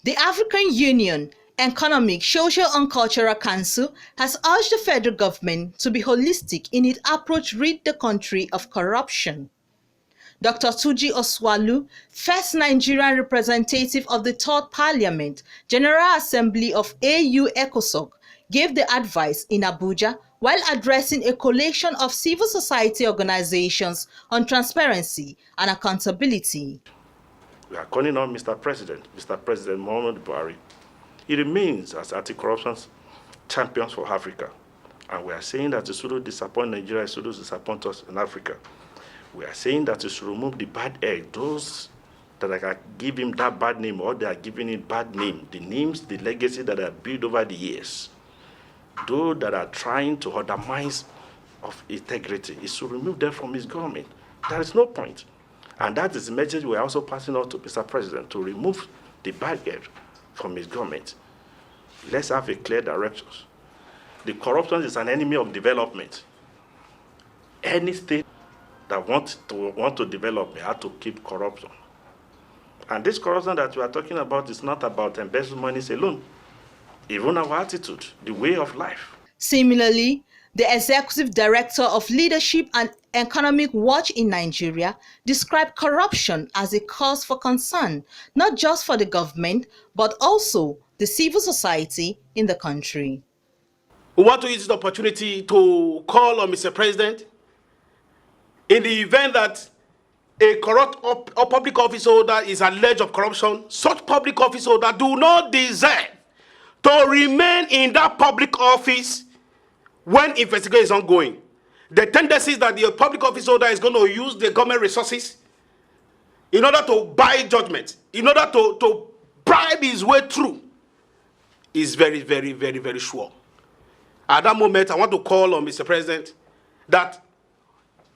The African Union Economic, Social and Cultural Council has urged the federal government to be holistic in its approach to rid the country of corruption. Dr. Tuji Oswalu, first Nigerian representative of the Third Parliament, General Assembly of AU ECOSOCC, gave the advice in Abuja while addressing a coalition of civil society organizations on transparency and accountability. We are calling on Mr. President Muhammad Buhari. He remains as anti-corruption champion for Africa. And we are saying that it should disappoint Nigeria, it should disappoint us in Africa. We are saying that it should remove the bad egg, those that are giving him that bad name or they are giving it bad name, the names, the legacy that are built over the years. Those that are trying to undermine of integrity, it should remove them from his government. There is no point. And that is the message we are also passing on to Mr. President, to remove the bad egg from his government. Let's have a clear direction. The corruption is an enemy of development. Any state that want to develop, they have to keep corruption. And this corruption that we are talking about is not about embezzling monies alone. Even our attitude, the way of life. Similarly, the Executive Director of Leadership and Economic Watch in Nigeria described corruption as a cause for concern, not just for the government, but also the civil society in the country. We want to use this opportunity to call on Mr. President in the event that a corrupt or public office holder is alleged of corruption. Such public office holder do not deserve to remain in that public office when investigation is ongoing. The tendency is that the public office holder is going to use the government resources in order to buy judgment, in order to bribe his way through, is very, very, very, very sure. At that moment, I want to call on Mr. President that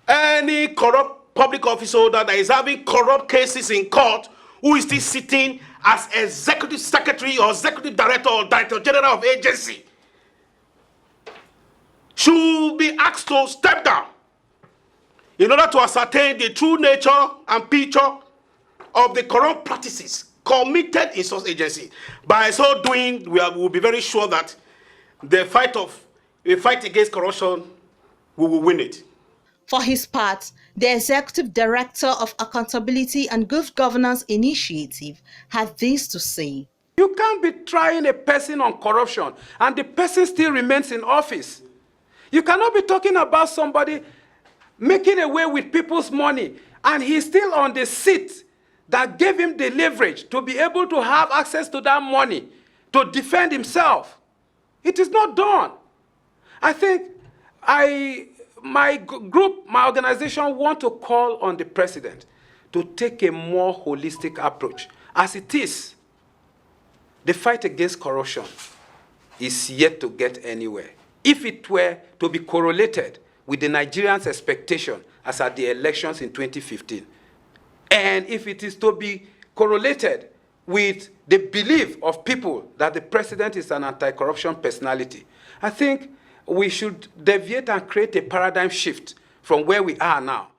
any corrupt public office holder that is having corrupt cases in court, who is still sitting as executive secretary or executive director or director general of agency, should be asked to step down in order to ascertain the true nature and picture of the corrupt practices committed in such agency. By so doing, we will be very sure that the fight against corruption, we will win it. For his part, the Executive Director of Accountability and Good Governance Initiative had this to say. You can't be trying a person on corruption and the person still remains in office. You cannot be talking about somebody making away with people's money and he's still on the seat that gave him the leverage to be able to have access to that money to defend himself. It is not done. I think my group, my organization want to call on the president to take a more holistic approach. As it is, the fight against corruption is yet to get anywhere. If it were to be correlated with the Nigerians' expectation as at the elections in 2015, and if it is to be correlated with the belief of people that the president is an anti-corruption personality, I think we should deviate and create a paradigm shift from where we are now.